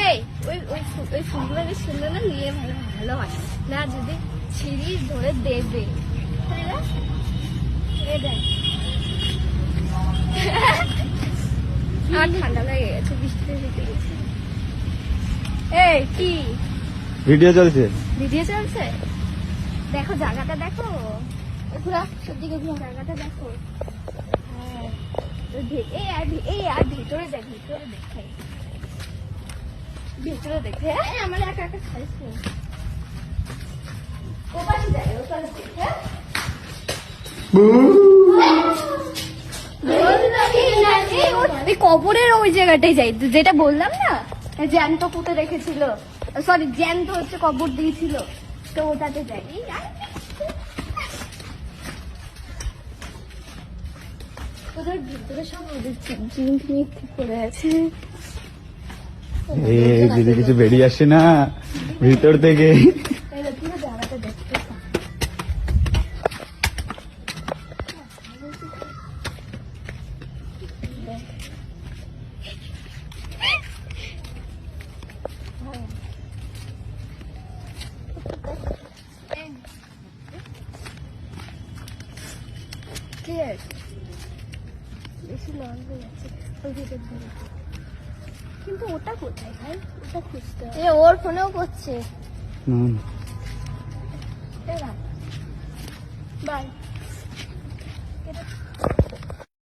এই ওই ফুলগুলো বেশ সুন্দর না, নিয়ে ভালো হয় না যদি ছিঁড়ি ধরে দেবে। আর ঠান্ডা লেগে গেছে, বৃষ্টিতে ভিজে গেছে। এই কি ভিডিও চলছে? ভিডিও চলছে, দেখো জায়গাটা দেখো, ঘুরা সত্যিকে ঘুরা জায়গাটা দেখো। হ্যাঁ এই আর ভিতরে দেখ, ভিতরে দেখে, ভিতরে দেখে আমার একা একা খাইছে। ওপাশে যাই, ওপাশে দেখে কবরের ওই জায়গাটাই যাই, যেটা বললাম না জ্যান্ত পুঁতে রেখেছিল, সরি জ্যান্ত হচ্ছে কবর দিয়েছিল, তো ওটাতে যাই। ওদের ভিতরে সব ওদের জিম ফিম করে আছে, যদি কিছু বেরিয়ে আসে না ভিতর থেকে। পুরো জায়গাটা দেখতে বেশি লং হয়ে যাচ্ছে কিন্তু ওটা কোথায় ভাই, ওটা খুঁজতে হবে। ওর ফোনেও করছে। বাই।